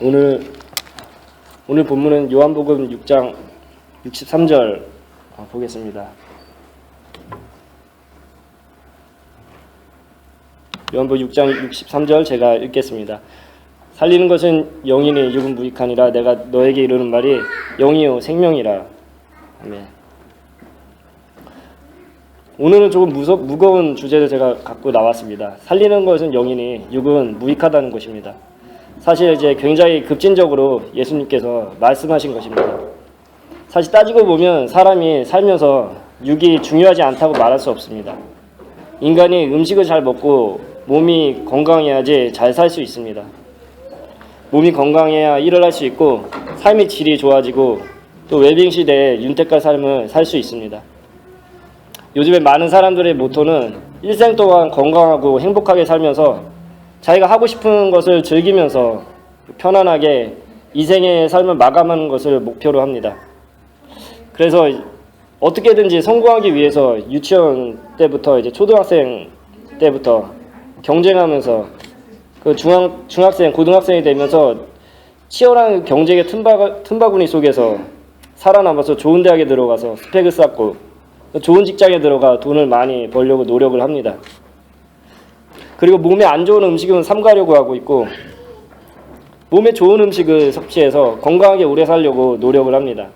오늘 본문은 요한복음 6장 63절 보겠습니다. 요한복음 6장 63절 제가 읽겠습니다. 살리는 것은 영이니 육은 무익하니라. 내가 너에게 이르는 말이 영이요 생명이라. 아멘. 오늘은 조금 무거운 주제를 제가 갖고 나왔습니다. 살리는 것은 영이니 육은 무익하다는 것입니다. 사실 이제 굉장히 급진적으로 예수님께서 말씀하신 것입니다. 사실 따지고 보면 사람이 살면서 육이 중요하지 않다고 말할 수 없습니다. 인간이 음식을 잘 먹고 몸이 건강해야지 잘 살 수 있습니다. 몸이 건강해야 일을 할 수 있고 삶의 질이 좋아지고 또 웰빙 시대에 윤택한 삶을 살 수 있습니다. 요즘에 많은 사람들의 모토는 일생 동안 건강하고 행복하게 살면서 자기가 하고 싶은 것을 즐기면서 편안하게 이생의 삶을 마감하는 것을 목표로 합니다. 그래서 어떻게든지 성공하기 위해서 유치원 때부터 이제 초등학생 때부터 경쟁하면서 그 중학생, 고등학생이 되면서 치열한 경쟁의 틈바구니 속에서 살아남아서 좋은 대학에 들어가서 스펙을 쌓고 좋은 직장에 들어가 돈을 많이 벌려고 노력을 합니다. 그리고 몸에 안 좋은 음식은 삼가려고 하고 있고 몸에 좋은 음식을 섭취해서 건강하게 오래 살려고 노력을 합니다.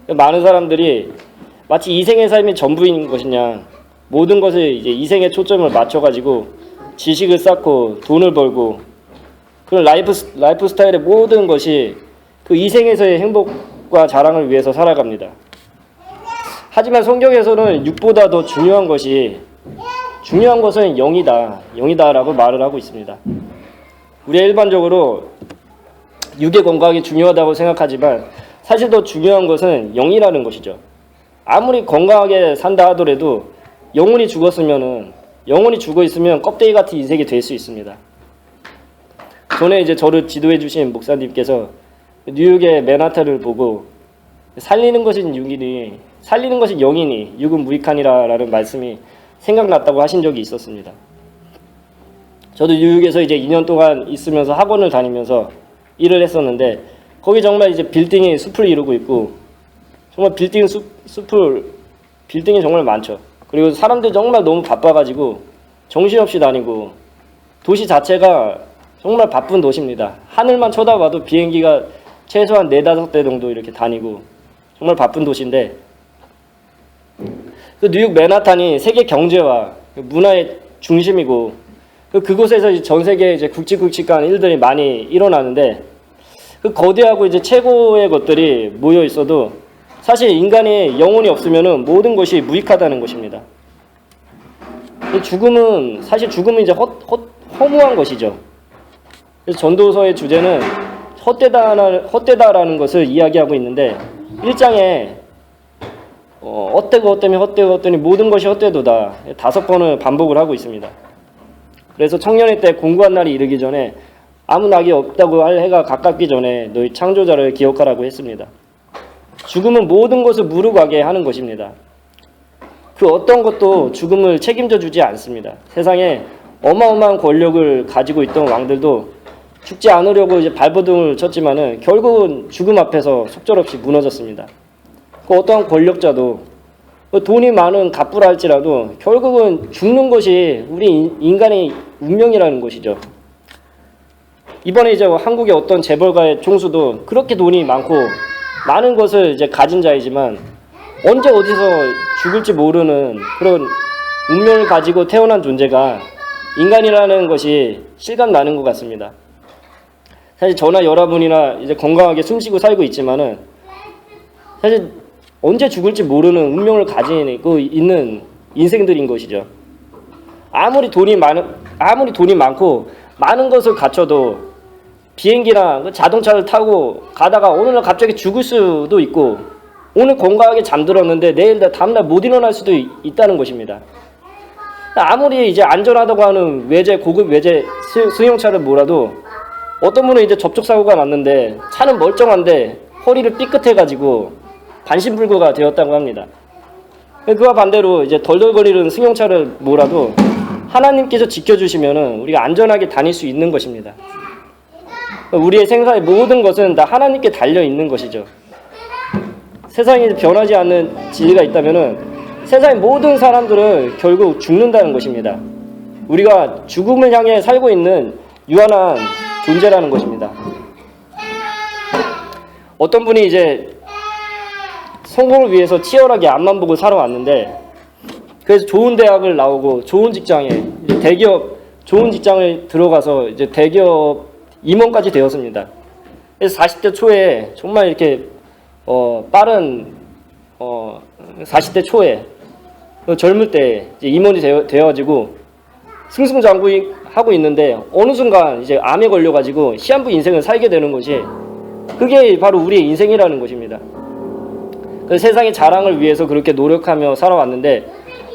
많은 사람들이 마치 이생의 삶이 전부인 것이냐, 모든 것을 이제 이생에 초점을 맞춰가지고 지식을 쌓고 돈을 벌고 그런 라이프 스타일의 모든 것이 그 이생에서의 행복과 자랑을 위해서 살아갑니다. 하지만 성경에서는 육보다 더 중요한 것은 영이다라고 말을 하고 있습니다. 우리가 일반적으로 육의 건강이 중요하다고 생각하지만 사실 더 중요한 것은 영이라는 것이죠. 아무리 건강하게 산다 하더라도 영혼이 죽어 있으면 껍데기 같은 인생이 될 수 있습니다. 전에 이제 저를 지도해 주신 목사님께서 뉴욕의 맨하탄을 보고 살리는 것은 영이니 육은 무익하니라라는 말씀이 생각났다고 하신 적이 있었습니다. 저도 뉴욕에서 이제 2년 동안 있으면서 학원을 다니면서 일을 했었는데 거기 정말 이제 빌딩이 숲을 이루고 있고 정말 빌딩이 정말 많죠. 그리고 사람들이 정말 너무 바빠가지고 정신없이 다니고 도시 자체가 정말 바쁜 도시입니다. 하늘만 쳐다봐도 비행기가 최소한 4-5대 정도 이렇게 다니고 정말 바쁜 도시인데 그 뉴욕 맨하탄이 세계 경제와 문화의 중심이고 그곳에서 전 세계 이제 굵직굵직한 일들이 많이 일어나는데 그 거대하고 이제 최고의 것들이 모여 있어도 사실 인간의 영혼이 없으면은 모든 것이 무익하다는 것입니다. 죽음은 이제 허무한 것이죠. 그래서 전도서의 주제는 헛되다라는 것을 이야기하고 있는데 1장에 헛되더니 모든 것이 헛되도다 5번을 반복을 하고 있습니다. 그래서 청년의 때 공고한 날이 이르기 전에 아무 낙이 없다고 할 해가 가깝기 전에 너희 창조자를 기억하라고 했습니다. 죽음은 모든 것을 무르가게 하는 것입니다. 그 어떤 것도 죽음을 책임져 주지 않습니다. 세상에 어마어마한 권력을 가지고 있던 왕들도 죽지 않으려고 이제 발버둥을 쳤지만은 결국은 죽음 앞에서 속절없이 무너졌습니다. 그 어떠한 권력자도 돈이 많은 갑부라 할지라도 결국은 죽는 것이 우리 인간의 운명이라는 것이죠. 이번에 이제 한국의 어떤 재벌가의 총수도 그렇게 돈이 많고 많은 것을 이제 가진 자이지만 언제 어디서 죽을지 모르는 그런 운명을 가지고 태어난 존재가 인간이라는 것이 실감나는 것 같습니다. 사실 저나 여러분이나 이제 건강하게 숨쉬고 살고 있지만은 사실 언제 죽을지 모르는 운명을 가지고 있는 인생들인 것이죠. 아무리 돈이 많고 많은 것을 갖춰도 비행기나 자동차를 타고 가다가 어느 날 갑자기 죽을 수도 있고 오늘 건강하게 잠들었는데 내일 다음날 못 일어날 수도 있다는 것입니다. 아무리 이제 안전하다고 하는 고급 외제 승용차를 몰아도 어떤 분은 이제 접촉사고가 났는데 차는 멀쩡한데 허리를 삐끗해가지고 반신불구가 되었다고 합니다. 그와 반대로 이제 덜덜거리는 승용차를 몰아도 하나님께서 지켜주시면은 우리가 안전하게 다닐 수 있는 것입니다. 우리의 생사의 모든 것은 다 하나님께 달려 있는 것이죠. 세상에 변하지 않는 진리가 있다면은 세상의 모든 사람들은 결국 죽는다는 것입니다. 우리가 죽음을 향해 살고 있는 유한한 존재라는 것입니다. 어떤 분이 이제 성공을 위해서 치열하게 앞만 보고 살아왔는데, 그래서 좋은 대학을 나오고 좋은 직장에 이제 대기업 좋은 직장을 들어가서 이제 대기업 임원까지 되었습니다. 그래서 40대 초에 정말 이렇게 빠른 40대 초에 젊을 때 이제 임원이 되어가지고 승승장구하고 있는데 어느 순간 이제 암에 걸려가지고 시한부 인생을 살게 되는 것이, 그게 바로 우리의 인생이라는 것입니다. 그 세상의 자랑을 위해서 그렇게 노력하며 살아왔는데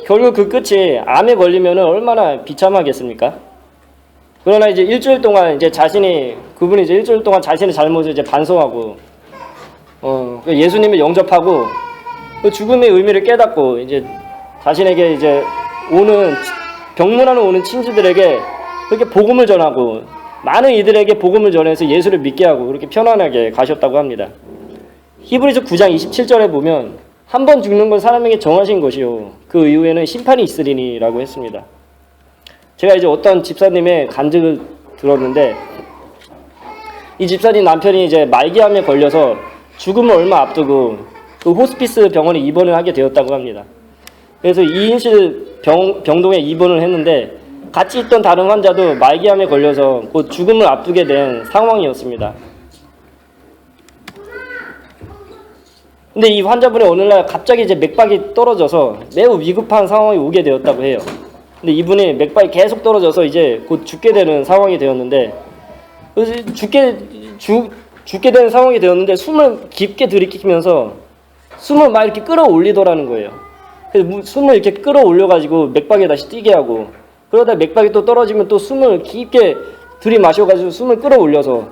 결국 그 끝이 암에 걸리면 얼마나 비참하겠습니까? 그러나 이제 일주일 동안 이제 그분이 이제 일주일 동안 자신의 잘못을 이제 반성하고 예수님을 영접하고 그 죽음의 의미를 깨닫고 이제 자신에게 이제 병문안에 오는 친지들에게 그렇게 복음을 전하고 많은 이들에게 복음을 전해서 예수를 믿게 하고 그렇게 편안하게 가셨다고 합니다. 히브리서 9장 27절에 보면 한 번 죽는 건 사람에게 정하신 것이요 그 이후에는 심판이 있으리니라고 했습니다. 제가 이제 어떤 집사님의 간증을 들었는데, 이 집사님 남편이 이제 말기암에 걸려서 죽음을 얼마 앞두고 그 호스피스 병원에 입원을 하게 되었다고 합니다. 그래서 2인실 병동에 입원을 했는데 같이 있던 다른 환자도 말기암에 걸려서 곧 죽음을 앞두게 된 상황이었습니다. 근데 이 환자분이 어느 날 갑자기 이제 맥박이 떨어져서 매우 위급한 상황이 오게 되었다고 해요. 근데 이분이 맥박이 계속 떨어져서 이제 곧 죽게 되는 상황이 되었는데, 죽게 되는 상황이 되었는데 숨을 깊게 들이키면서 숨을 막 이렇게 끌어올리더라는 거예요. 그래서 숨을 이렇게 끌어올려가지고 맥박에 다시 뛰게 하고, 그러다 맥박이 또 떨어지면 또 숨을 깊게 들이마셔가지고 숨을 끌어올려서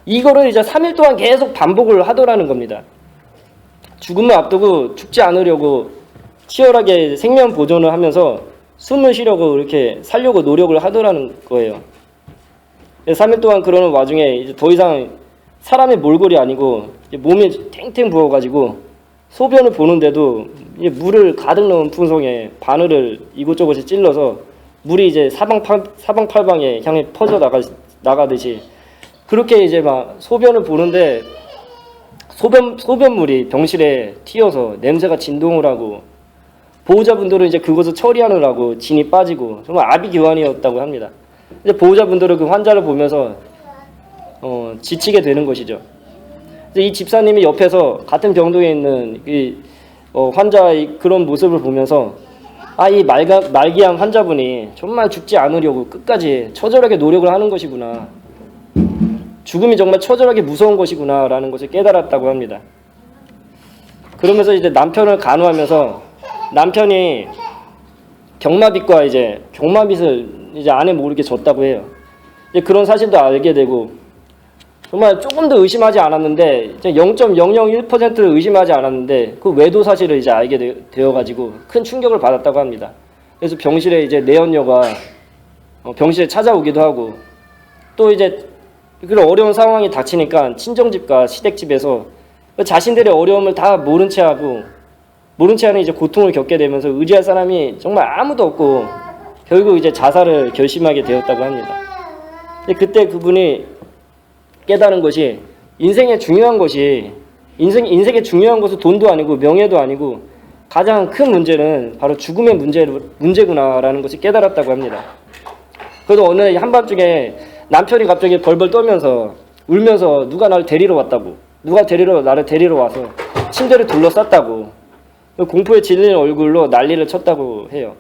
이거를 이제 3일 동안 계속 반복을 하더라는 겁니다. 죽음을 앞두고 죽지 않으려고 치열하게 생명 보존을 하면서 숨을 쉬려고 이렇게 살려고 노력을 하더라는 거예요. 3일 동안 그러는 와중에 이제 더 이상 사람의 몰골이 아니고 몸에 탱탱 부어가지고 소변을 보는데도 이제 물을 가득 넣은 풍성에 바늘을 이곳저곳에 찔러서 물이 이제 사방팔방에 향해 퍼져 나가듯이 그렇게 이제 막 소변을 보는데 소변물이 병실에 튀어서 냄새가 진동을 하고, 보호자분들은 이제 그것을 처리하느라고 진이 빠지고 정말 아비규환이었다고 합니다. 이제 보호자분들은 그 환자를 보면서 지치게 되는 것이죠. 이 집사님이 옆에서 같은 병동에 있는 이 환자의 그런 모습을 보면서 이 말기암 환자분이 정말 죽지 않으려고 끝까지 처절하게 노력을 하는 것이구나, 죽음이 정말 처절하게 무서운 것이구나 라는 것을 깨달았다고 합니다. 그러면서 이제 남편을 간호하면서 남편이 경마빚과 이제 경마빚을 이제 아내 모르게 졌다고 해요. 이제 그런 사실도 알게 되고, 정말 조금 더 의심하지 않았는데 0.001%를 의심하지 않았는데 그 외도 사실을 이제 알게 되어가지고 큰 충격을 받았다고 합니다. 그래서 병실에 이제 내연녀가 병실에 찾아오기도 하고, 또 이제 그런 어려운 상황이 닥치니까 친정집과 시댁집에서 자신들의 어려움을 다 모른 채 하는 이제 고통을 겪게 되면서 의지할 사람이 정말 아무도 없고 결국 이제 자살을 결심하게 되었다고 합니다. 근데 그때 그분이 깨달은 것이 인생의 중요한 것은 돈도 아니고 명예도 아니고 가장 큰 문제는 바로 죽음의 문제구나라는 것을 깨달았다고 합니다. 그래도 어느 한밤중에 남편이 갑자기 벌벌 떨면서 울면서 누가 나를 데리러 와서 침대를 둘러쌌다고, 공포에 질린 얼굴로 난리를 쳤다고 해요.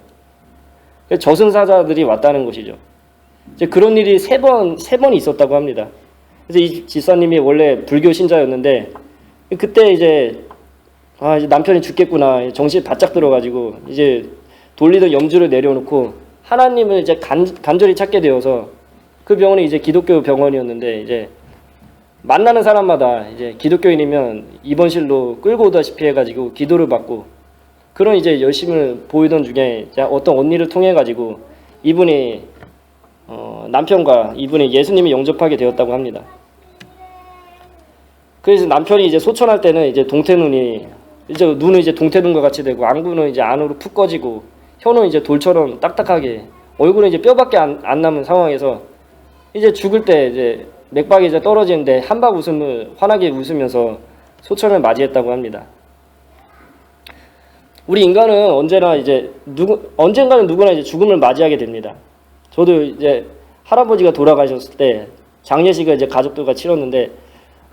저승사자들이 왔다는 것이죠. 이제 그런 일이 세 번 있었다고 합니다. 그래서 이 집사님이 원래 불교 신자였는데 그때 이제 이제 남편이 죽겠구나, 정신이 바짝 들어가지고 이제 돌리던 염주를 내려놓고 하나님을 이제 간절히 찾게 되어서, 그 병원이 이제 기독교 병원이었는데 이제 만나는 사람마다 이제 기독교인이면 입원실로 끌고 오다시피 해가지고 기도를 받고, 그런 이제 열심을 보이던 중에 어떤 언니를 통해 가지고 이분이 남편과 이분이 예수님을 영접하게 되었다고 합니다. 그래서 남편이 이제 소천할 때는 이제 동태눈이 이제 눈은 이제 동태눈과 같이 되고 안구는 이제 안으로 푹 꺼지고 혀는 이제 돌처럼 딱딱하게 얼굴은 이제 뼈밖에 안 남은 상황에서 이제 죽을 때 이제 맥박이 이제 떨어지는데 한박 웃음을 환하게 웃으면서 소천을 맞이했다고 합니다. 우리 인간은 언젠가는 누구나 이제 죽음을 맞이하게 됩니다. 저도 이제 할아버지가 돌아가셨을 때 장례식을 이제 가족들과 치렀는데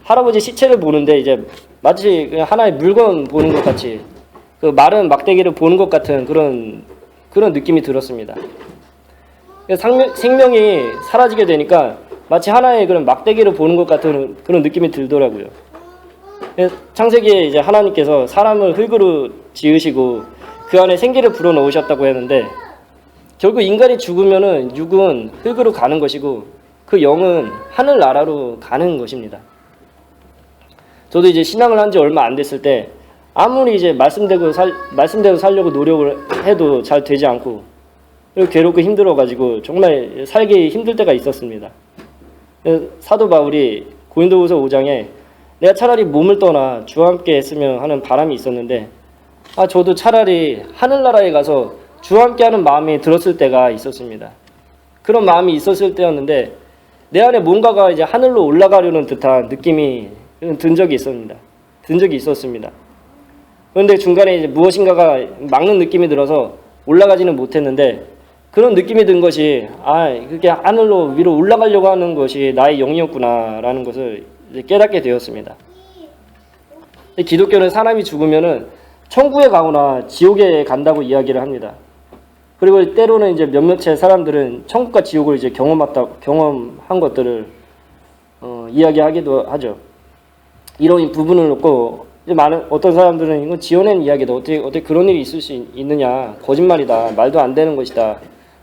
할아버지 시체를 보는데 이제 마치 그냥 하나의 물건 보는 것 같이 그 마른 막대기를 보는 것 같은 그런 느낌이 들었습니다. 생명이 사라지게 되니까 마치 하나의 그런 막대기를 보는 것 같은 그런 느낌이 들더라고요. 창세기에 이제 하나님께서 사람을 흙으로 지으시고 그 안에 생기를 불어넣으셨다고 했는데 결국 인간이 죽으면은 육은 흙으로 가는 것이고 그 영은 하늘나라로 가는 것입니다. 저도 이제 신앙을 한 지 얼마 안 됐을 때 아무리 이제 말씀대로 살려고 노력을 해도 잘 되지 않고 그리고 괴롭고 힘들어가지고 정말 살기 힘들 때가 있었습니다. 사도 바울이 고린도후서 5장에 내가 차라리 몸을 떠나 주와 함께 했으면 하는 바람이 있었는데 저도 차라리 하늘나라에 가서 주와 함께 하는 마음이 들었을 때가 있었습니다. 그런 마음이 있었을 때였는데 내 안에 뭔가가 이제 하늘로 올라가려는 듯한 느낌이 든 적이 있었습니다. 그런데 중간에 이제 무엇인가가 막는 느낌이 들어서 올라가지는 못했는데 그런 느낌이 든 것이 그게 하늘로 위로 올라가려고 하는 것이 나의 영이었구나라는 것을 이제 깨닫게 되었습니다. 기독교는 사람이 죽으면은 천국에 가거나 지옥에 간다고 이야기를 합니다. 그리고 때로는 이제 몇몇의 사람들은 천국과 지옥을 이제 경험한 것들을 이야기하기도 하죠. 이런 부분을 놓고 이제 어떤 사람들은 이건 지어낸 이야기다. 어떻게 그런 일이 있을 수 있느냐. 거짓말이다. 말도 안 되는 것이다.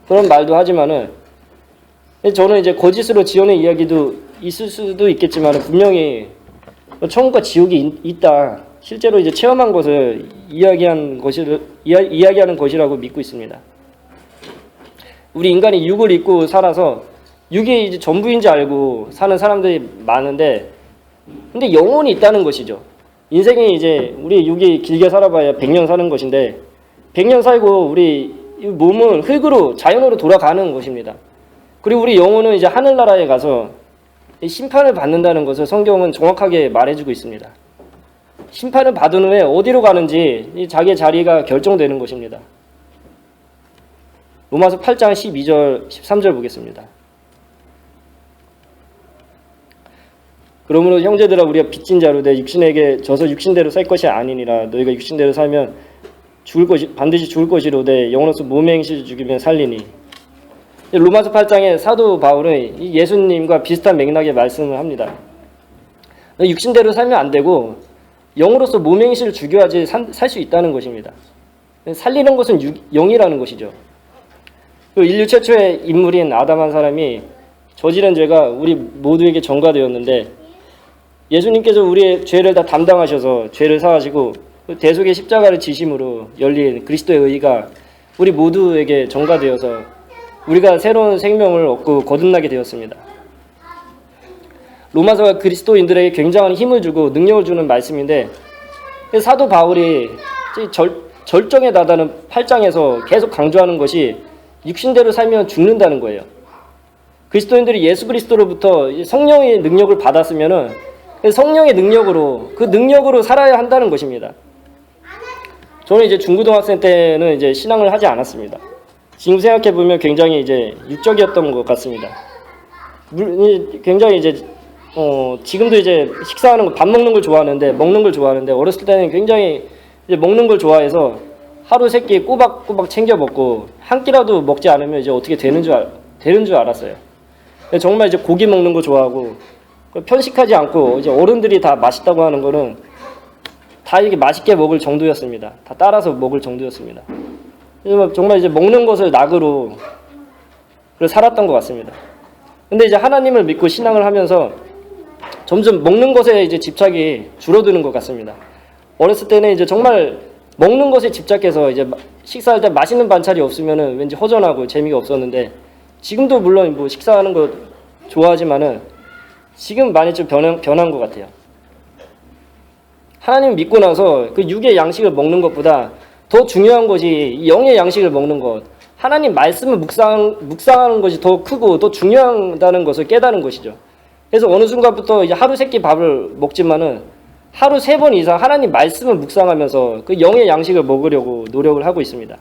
그런 말도 하지만은 저는 이제 거짓으로 지어낸 이야기도 있을 수도 있겠지만 분명히 천국과 지옥이 있다. 실제로 이제 체험한 것을 이야기하는 것이라고 믿고 있습니다. 우리 인간이 육을 입고 살아서 육이 이제 전부인지 알고 사는 사람들이 많은데 근데 영혼이 있다는 것이죠. 인생이 이제 우리 육이 길게 살아봐야 100년 사는 것인데 100년 살고 우리 몸은 흙으로 자연으로 돌아가는 것입니다. 그리고 우리 영혼은 이제 하늘나라에 가서 심판을 받는다는 것을 성경은 정확하게 말해주고 있습니다. 심판을 받은 후에 어디로 가는지 자기의 자리가 결정되는 것입니다. 로마서 8장 12절 13절 보겠습니다. 그러므로 형제들아 우리가 빚진 자로 내 육신에게 져서 육신대로 살 것이 아니니라. 너희가 육신대로 살면 반드시 죽을 것이로되 영으로서 몸의 행실을 죽이면 살리니. 로마서 8장에 사도 바울은 예수님과 비슷한 맥락의 말씀을 합니다. 육신대로 살면 안 되고 영으로서 몸의 행실을 죽여야지 살 수 있다는 것입니다. 살리는 것은 영이라는 것이죠. 그 인류 최초의 인물인 아담 한 사람이 저지른 죄가 우리 모두에게 전가되었는데 예수님께서 우리의 죄를 다 담당하셔서 죄를 사하시고 대속의 십자가를 지심으로 열린 그리스도의 의가 우리 모두에게 전가되어서 우리가 새로운 생명을 얻고 거듭나게 되었습니다. 로마서가 그리스도인들에게 굉장한 힘을 주고 능력을 주는 말씀인데 사도 바울이 절정에 다다른 8장에서 계속 강조하는 것이 육신대로 살면 죽는다는 거예요. 그리스도인들이 예수 그리스도로부터 성령의 능력을 받았으면은 성령의 능력으로 살아야 한다는 것입니다. 저는 이제 중고등학생 때는 이제 신앙을 하지 않았습니다. 지금 생각해 보면 굉장히 이제 육적이었던 것 같습니다. 굉장히 이제 지금도 이제 식사하는 거, 밥 먹는 걸 좋아하는데 어렸을 때는 굉장히 이제 먹는 걸 좋아해서 하루 세 끼 꼬박꼬박 챙겨 먹고 한 끼라도 먹지 않으면 이제 어떻게 되는 줄 알았어요. 정말 이제 고기 먹는 거 좋아하고 편식하지 않고 이제 어른들이 다 맛있다고 하는 거는 다 이렇게 맛있게 먹을 정도였습니다. 다 따라서 먹을 정도였습니다. 정말 이제 먹는 것을 낙으로 살았던 것 같습니다. 근데 이제 하나님을 믿고 신앙을 하면서 점점 먹는 것에 이제 집착이 줄어드는 것 같습니다. 어렸을 때는 이제 정말 먹는 것에 집착해서 이제 식사할 때 맛있는 반찬이 없으면은 왠지 허전하고 재미가 없었는데 지금도 물론 뭐 식사하는 거 좋아하지만은 지금 많이 좀 변한 것 같아요. 하나님 믿고 나서 그 육의 양식을 먹는 것보다 더 중요한 것이 영의 양식을 먹는 것, 하나님 말씀을 묵상하는 것이 더 크고 더 중요하다는 것을 깨달은 것이죠. 그래서 어느 순간부터 이제 하루 3끼 밥을 먹지만은 하루 3번 이상 하나님 말씀을 묵상하면서 그 영의 양식을 먹으려고 노력을 하고 있습니다.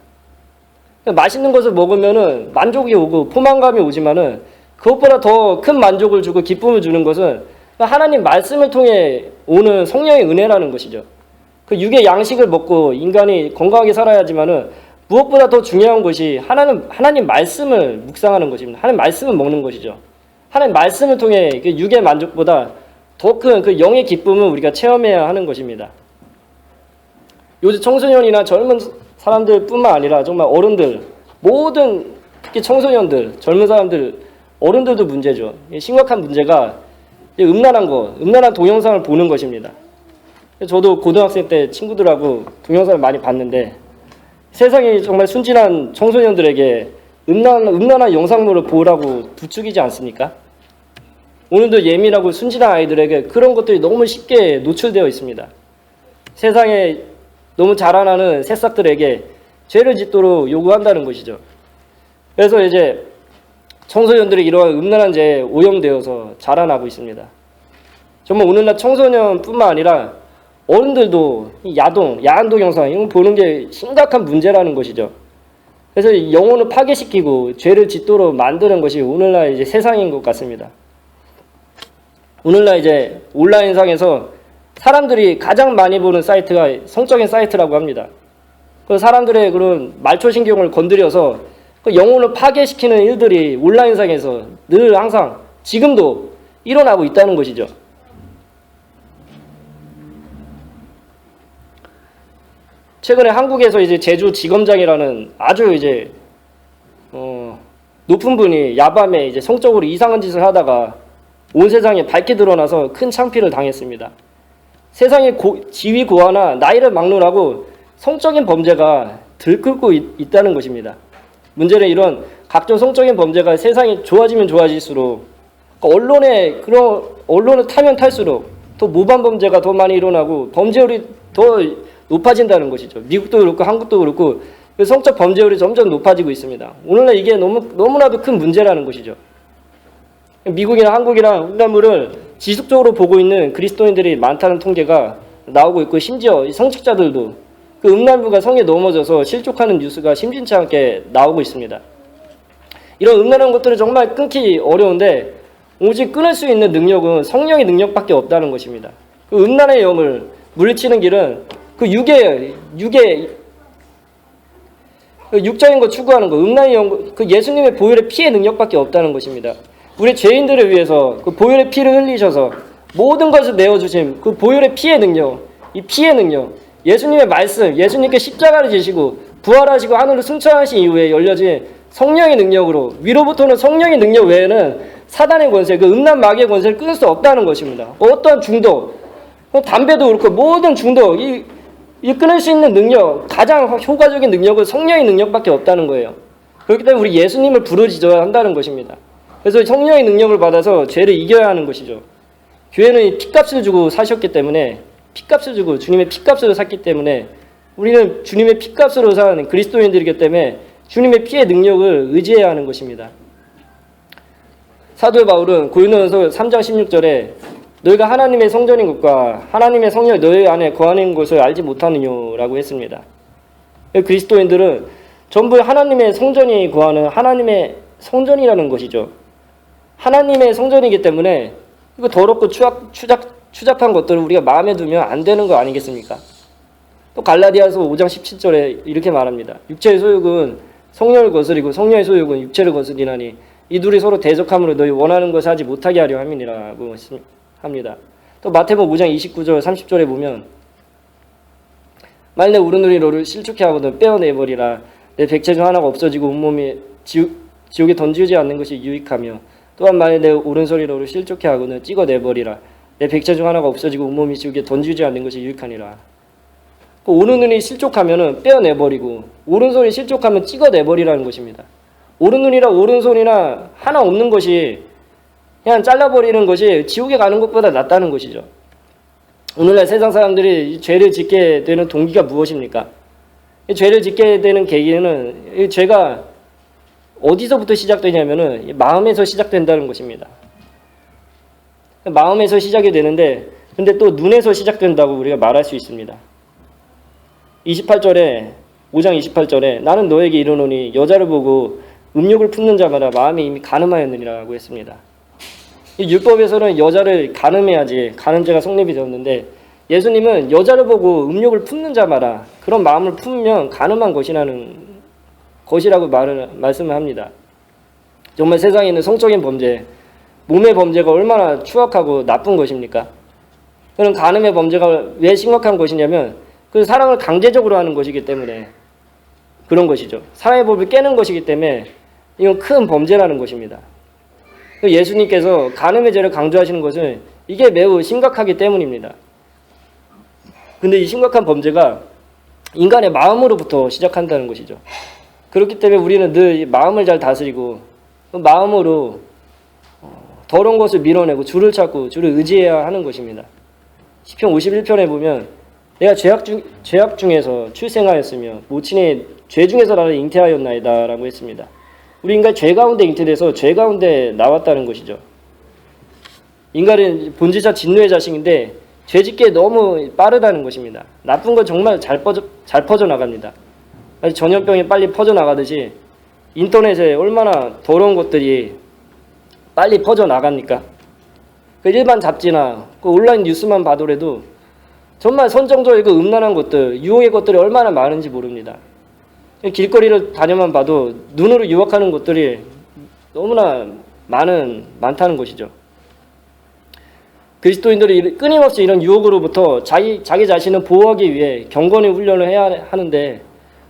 맛있는 것을 먹으면은 만족이 오고 포만감이 오지만은 그것보다 더 큰 만족을 주고 기쁨을 주는 것은 하나님 말씀을 통해 오는 성령의 은혜라는 것이죠. 그 육의 양식을 먹고 인간이 건강하게 살아야지만은 무엇보다 더 중요한 것이 하나님 말씀을 묵상하는 것입니다. 하나님 말씀을 먹는 것이죠. 하나님 말씀을 통해 그 육의 만족보다 더 큰 그 영의 기쁨을 우리가 체험해야 하는 것입니다. 요즘 청소년이나 젊은 사람들뿐만 아니라 정말 어른들, 모든 특히 청소년들, 젊은 사람들, 어른들도 문제죠. 심각한 문제가 음란한 동영상을 보는 것입니다. 저도 고등학생 때 친구들하고 동영상을 많이 봤는데 세상이 정말 순진한 청소년들에게 음란한 영상물을 보라고 부추기지 않습니까? 오늘도 예민하고 순진한 아이들에게 그런 것들이 너무 쉽게 노출되어 있습니다. 세상에 너무 자라나는 새싹들에게 죄를 짓도록 요구한다는 것이죠. 그래서 이제 청소년들이 이러한 음란한 죄에 오염되어서 자라나고 있습니다. 정말 오늘날 청소년뿐만 아니라 어른들도 야한 동영상 이런 거 보는 게 심각한 문제라는 것이죠. 그래서 영혼을 파괴시키고 죄를 짓도록 만드는 것이 오늘날 이제 세상인 것 같습니다. 오늘날 이제 온라인상에서 사람들이 가장 많이 보는 사이트가 성적인 사이트라고 합니다. 그 사람들의 그런 말초신경을 건드려서 그 영혼을 파괴시키는 일들이 온라인상에서 늘 항상 지금도 일어나고 있다는 것이죠. 최근에 한국에서 이제 제주지검장이라는 아주 이제 높은 분이 야밤에 이제 성적으로 이상한 짓을 하다가 온 세상에 밝게 드러나서 큰 창피를 당했습니다. 세상에 지위 고하나 나이를 막론하고 성적인 범죄가 들끓고 있다는 것입니다. 문제는 이런 각종 성적인 범죄가 세상이 좋아지면 좋아질수록 언론을 타면 탈수록 더 모반 범죄가 더 많이 일어나고 범죄율이 더 높아진다는 것이죠. 미국도 그렇고 한국도 그렇고 성적 범죄율이 점점 높아지고 있습니다. 오늘날 이게 너무나도 큰 문제라는 것이죠. 미국이나 한국이나 흑남물을 지속적으로 보고 있는 그리스도인들이 많다는 통계가 나오고 있고 심지어 성직자들도 그 음란물과 성에 넘어져서 실족하는 뉴스가 심심치 않게 나오고 있습니다. 이런 음란한 것들을 정말 끊기 어려운데 오직 끊을 수 있는 능력은 성령의 능력밖에 없다는 것입니다. 그 음란의 영을 물리치는 길은 그 육적인 거 추구하는 거, 음란의 영, 그 예수님의 보혈의 피의 능력밖에 없다는 것입니다. 우리 죄인들을 위해서 그 보혈의 피를 흘리셔서 모든 것을 내어주신 그 보혈의 피의 능력, 이 피의 능력, 예수님의 말씀, 예수님께 십자가를 지시고 부활하시고 하늘로 승천하신 이후에 열려진 성령의 능력으로 위로부터는 성령의 능력 외에는 사단의 권세, 그 음란 마귀의 권세를 끊을 수 없다는 것입니다. 어떠한 중독, 담배도 그렇고 모든 중독, 이 끊을 수 있는 능력, 가장 효과적인 능력은 성령의 능력밖에 없다는 거예요. 그렇기 때문에 우리 예수님을 부르짖어야 한다는 것입니다. 그래서 성령의 능력을 받아서 죄를 이겨야 하는 것이죠. 교회는 피값을 주고 사셨기 때문에 피값을 주고 주님의 피값으로 샀기 때문에 우리는 주님의 피값으로 산 그리스도인들이기 때문에 주님의 피의 능력을 의지해야 하는 것입니다. 사도 바울은 고린도전서 3장 16절에 너희가 하나님의 성전인 것과 하나님의 성령이 너희 안에 거하는 것을 알지 못하느냐라고 했습니다. 그리스도인들은 전부 하나님의 성전이 거하는 하나님의 성전이라는 것이죠. 하나님의 성전이기 때문에 이거 더럽고 추잡한 것들을 우리가 마음에 두면 안 되는 거 아니겠습니까? 또 갈라디아서 5장 17절에 이렇게 말합니다. 육체의 소욕은 성령을 거스리고 성령의 소욕은 육체를 거스리나니 이 둘이 서로 대적함으로 너희 원하는 것을 하지 못하게 하려 함이니라고 합니다. 또 마태복음 5장 29절 30절에 보면 만일 내 오른손이 너를 실족해 하거든 빼어내버리라. 내 백체 중 하나가 없어지고 온몸이 지옥에 던지지 않는 것이 유익하며 또한 만일 내 오른손이 너를 실족해 하거든 찍어내버리라. 내 백체 중 하나가 없어지고 온몸이 지옥에 던지지 않는 것이 유익하니라. 그 오른손이 실족하면은 빼어내버리고 오른손이 실족하면 찍어내버리라는 것입니다. 오른눈이나 오른손이나 하나 없는 것이 그냥 잘라버리는 것이 지옥에 가는 것보다 낫다는 것이죠. 오늘날 세상 사람들이 죄를 짓게 되는 동기가 무엇입니까? 이 죄를 짓게 되는 계기는 이 죄가 어디서부터 시작되냐면은 마음에서 시작된다는 것입니다. 마음에서 시작이 되는데 근데 또 눈에서 시작된다고 우리가 말할 수 있습니다. 28절에 5장 28절에 나는 너에게 이르노니 여자를 보고 음욕을 품는 자마다 마음이 이미 간음하였느니라고 했습니다. 이 율법에서는 여자를 간음해야지 간음죄가 성립이 되었는데 예수님은 여자를 보고 음욕을 품는 자마다 그런 마음을 품으면 간음한 것이라고 말씀을 합니다. 정말 세상에 있는 성적인 범죄, 몸의 범죄가 얼마나 추악하고 나쁜 것입니까? 그런 간음의 범죄가 왜 심각한 것이냐면 그 사랑을 강제적으로 하는 것이기 때문에 그런 것이죠. 사랑의 법을 깨는 것이기 때문에 이건 큰 범죄라는 것입니다. 예수님께서 간음의 죄를 강조하시는 것은 이게 매우 심각하기 때문입니다. 근데 이 심각한 범죄가 인간의 마음으로부터 시작한다는 것이죠. 그렇기 때문에 우리는 늘 마음을 잘 다스리고 마음으로 더러운 것을 밀어내고 주를 찾고 주를 의지해야 하는 것입니다. 시편 51편에 보면 내가 죄악 중에서 출생하였으며 모친의 죄 중에서 나를 잉태하였나이다 라고 했습니다. 우리 인간 죄 가운데 잉태돼서 죄 가운데 나왔다는 것이죠. 인간은 본질상 진노의 자식인데 죄짓기에 너무 빠르다는 것입니다. 나쁜 건 정말 잘 퍼져나갑니다. 전염병이 빨리 퍼져나가듯이 인터넷에 얼마나 더러운 것들이 빨리 퍼져나갑니까? 그 일반 잡지나 그 온라인 뉴스만 봐더라도 정말 선정적이고 음란한 것들, 유혹의 것들이 얼마나 많은지 모릅니다. 길거리를 다녀만 봐도 눈으로 유혹하는 것들이 너무나 많다는 것이죠. 그리스도인들이 끊임없이 이런 유혹으로부터 자기 자신을 보호하기 위해 경건의 훈련을 해야 하는데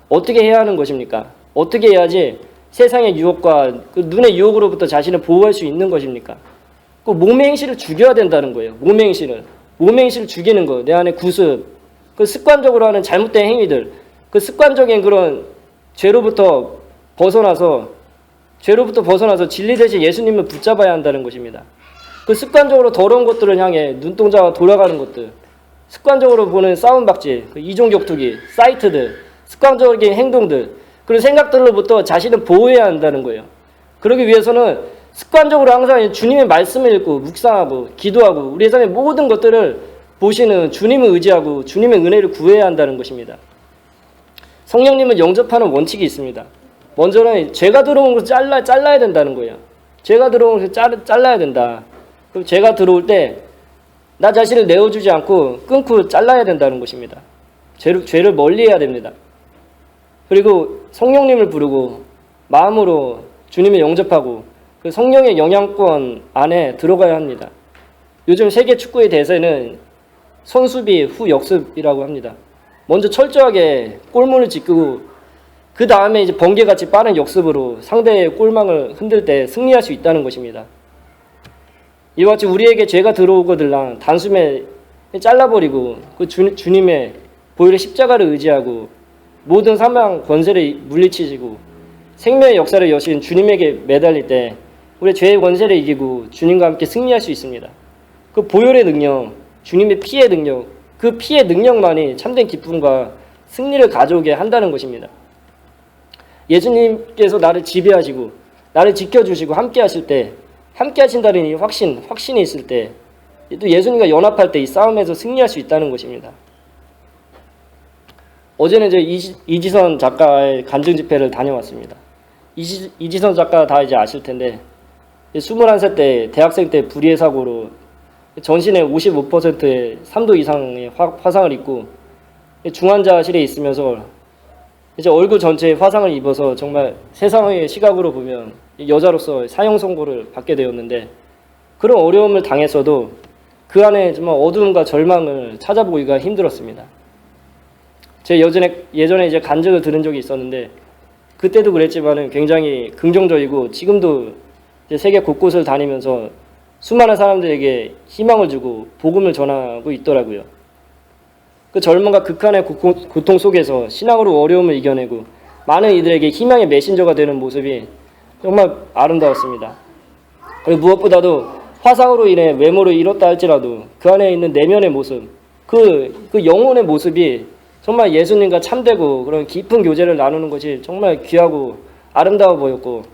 어떻게 해야 하는 것입니까? 어떻게 해야지 세상의 유혹과 그 눈의 유혹으로부터 자신을 보호할 수 있는 것입니까? 그 몸의 행실을 죽여야 된다는 거예요. 몸의 행실을 죽이는 거. 내 안에 구습, 그 습관적으로 하는 잘못된 행위들, 그 습관적인 그런 죄로부터 벗어나서 진리 대신 예수님을 붙잡아야 한다는 것입니다. 그 습관적으로 더러운 것들을 향해 눈동자가 돌아가는 것들, 습관적으로 보는 싸움박질, 그 이종격투기, 사이트들, 습관적인 행동들, 그런 생각들로부터 자신을 보호해야 한다는 거예요. 그러기 위해서는 습관적으로 항상 주님의 말씀을 읽고 묵상하고 기도하고 우리 삶의 모든 것들을 보시는 주님을 의지하고 주님의 은혜를 구해야 한다는 것입니다. 성령님을 영접하는 원칙이 있습니다. 먼저는 죄가 들어온 것을 잘라야 된다는 거예요. 죄가 들어온 것을 잘라야 된다. 그럼 죄가 들어올 때 나 자신을 내어주지 않고 끊고 잘라야 된다는 것입니다. 죄를 멀리해야 됩니다. 그리고 성령님을 부르고 마음으로 주님을 영접하고 그 성령의 영향권 안에 들어가야 합니다. 요즘 세계 축구의 대세는 선수비 후 역습이라고 합니다. 먼저 철저하게 골문을 지키고 그 다음에 이제 번개같이 빠른 역습으로 상대의 골망을 흔들 때 승리할 수 있다는 것입니다. 이와 같이 우리에게 죄가 들어오거들랑 단숨에 잘라버리고 그 주님의 보혈의 십자가를 의지하고 모든 사망 권세를 물리치시고 생명의 역사를 여신 주님에게 매달릴 때 우리 죄의 권세를 이기고 주님과 함께 승리할 수 있습니다. 그 보혈의 능력, 주님의 피의 능력, 그 피의 능력만이 참된 기쁨과 승리를 가져오게 한다는 것입니다. 예수님께서 나를 지배하시고 나를 지켜주시고 함께 하실 때 함께 하신다는 이 확신이 있을 때 또 예수님과 연합할 때 이 싸움에서 승리할 수 있다는 것입니다. 어제는 이제 이지선 작가의 간증 집회를 다녀왔습니다. 이지선 작가 다 이제 아실 텐데 21살 때 대학생 때 불의의 사고로 전신의 55%의 3도 이상의 화상을 입고 중환자실에 있으면서 이제 얼굴 전체에 화상을 입어서 정말 세상의 시각으로 보면 여자로서 사형 선고를 받게 되었는데 그런 어려움을 당했어도 그 안에 정말 어두움과 절망을 찾아보기가 힘들었습니다. 제 예전에 이제 간증을 들은 적이 있었는데 그때도 그랬지만은 굉장히 긍정적이고 지금도 이제 세계 곳곳을 다니면서 수많은 사람들에게 희망을 주고 복음을 전하고 있더라고요. 그 절망과 극한의 고통 속에서 신앙으로 어려움을 이겨내고 많은 이들에게 희망의 메신저가 되는 모습이 정말 아름다웠습니다. 그리고 무엇보다도 화상으로 인해 외모를 잃었다 할지라도 그 안에 있는 내면의 모습, 그 영혼의 모습이 정말 예수님과 참되고 그런 깊은 교제를 나누는 것이 정말 귀하고 아름다워 보였고,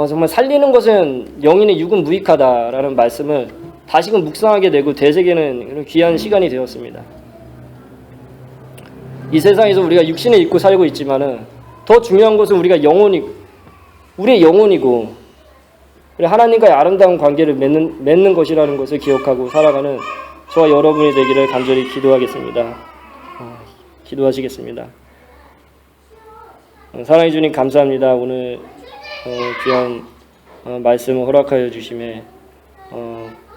정말 살리는 것은 영인의 육은 무익하다라는 말씀을 다시금 묵상하게 되고 되새기는 그런 귀한 시간이 되었습니다. 이 세상에서 우리가 육신에 입고 살고 있지만은 더 중요한 것은 우리의 영혼이고 하나님과의 아름다운 관계를 맺는 것이라는 것을 기억하고 살아가는 저와 여러분이 되기를 간절히 기도하겠습니다. 기도하시겠습니다. 사랑해 주님 감사합니다. 오늘 귀한 말씀을 허락하여 주심에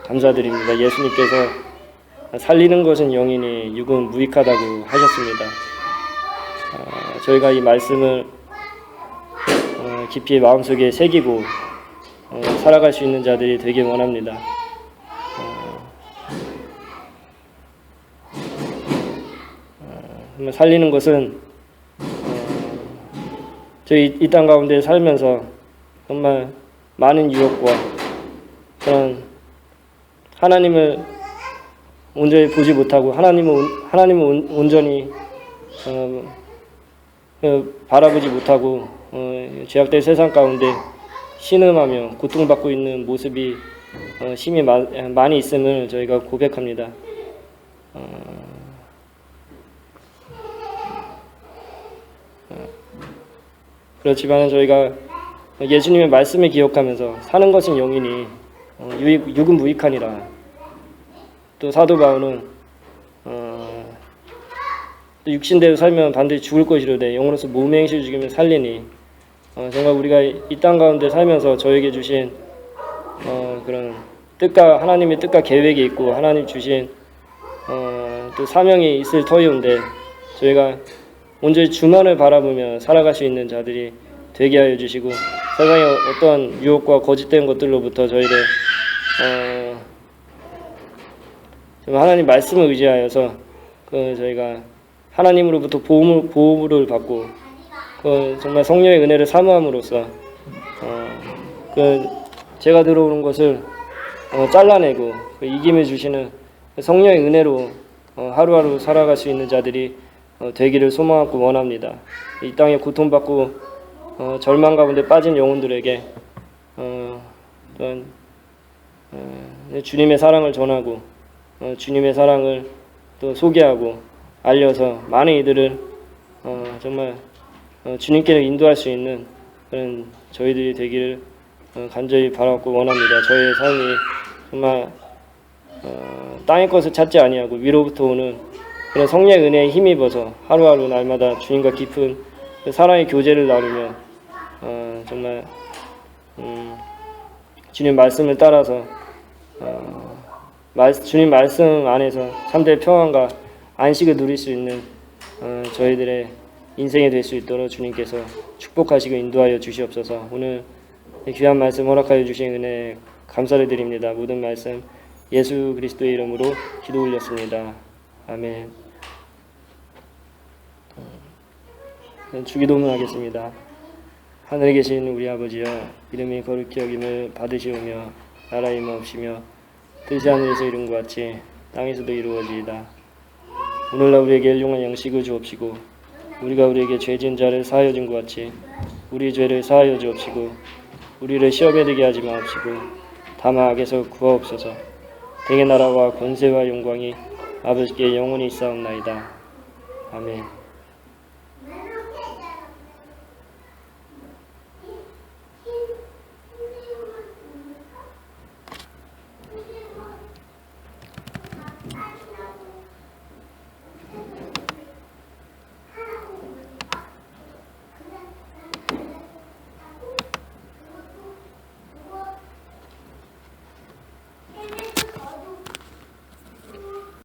감사드립니다. 예수님께서 살리는 것은 영이니 육은 무익하다고 하셨습니다. 저희가 이 말씀을 깊이 마음속에 새기고 살아갈 수 있는 자들이 되길 원합니다. 살리는 것은 저희 이 땅 가운데 살면서 정말 많은 유혹과 그런 하나님을 온전히 보지 못하고 하나님을 온전히 바라보지 못하고 죄악된 세상 가운데 신음하며 고통받고 있는 모습이 심히 많이 있음을 저희가 고백합니다. 그렇지만 저희가 예수님의 말씀을 기억하면서 사는 것은 영이니 육은 무익하니라. 또 사도 바울은 육신대로 살면 반드시 죽을 것이로되 영으로서 몸의 행실을 죽이면 살리니, 정말 우리가 이 땅 가운데 살면서 저에게 주신 그런 뜻과 하나님의 뜻과 계획이 있고 하나님 주신 또 사명이 있을 터이온데 저희가 온전히 주만을 바라보며 살아갈 수 있는 자들이 되게 하여 주시고 세상의 어떤 유혹과 거짓된 것들로부터 저희를 하나님 말씀을 의지하여서 저희가 하나님으로부터 보호를 받고 정말 성령의 은혜를 사모함으로써 제가 들어오는 것을 잘라내고 이김을 주시는 성령의 은혜로 하루하루 살아갈 수 있는 자들이 되기를 소망하고 원합니다. 이 땅에 고통받고 절망 가운데 빠진 영혼들에게 또한 주님의 사랑을 전하고 주님의 사랑을 또 소개하고 알려서 많은 이들을 정말 주님께로 인도할 수 있는 그런 저희들이 되기를 간절히 바라고 원합니다. 저희의 삶이 정말 땅의 것을 찾지 아니하고 위로부터 오는 그런 성령의 은혜에 힘입어서 하루하루 날마다 주님과 깊은 사랑의 교제를 나누며 정말 주님 말씀을 따라서 주님 말씀 안에서 참된 평안과 안식을 누릴 수 있는 저희들의 인생이 될 수 있도록 주님께서 축복하시고 인도하여 주시옵소서. 오늘 귀한 말씀 허락하여 주신 은혜 감사를 드립니다. 모든 말씀 예수 그리스도의 이름으로 기도 올렸습니다. 아멘. 주기도문 하겠습니다. 하늘에 계신 우리 아버지여, 이름이 거룩히 여김을 받으시오며 나라의 임하옵시며 뜻이 하늘에서 이룬 것 같이 땅에서도 이루어지이다. 오늘날 우리에게 일용할 양식을 주옵시고 우리가 우리에게 죄 지은 자를 사하여 준 것 같이 우리 죄를 사하여 주옵시고 우리를 시험에 들게 하지 마옵시고 다만 악에서 구하옵소서. 대개 나라와 권세와 영광이 아버지께 영원히 있사옵나이다. 아멘.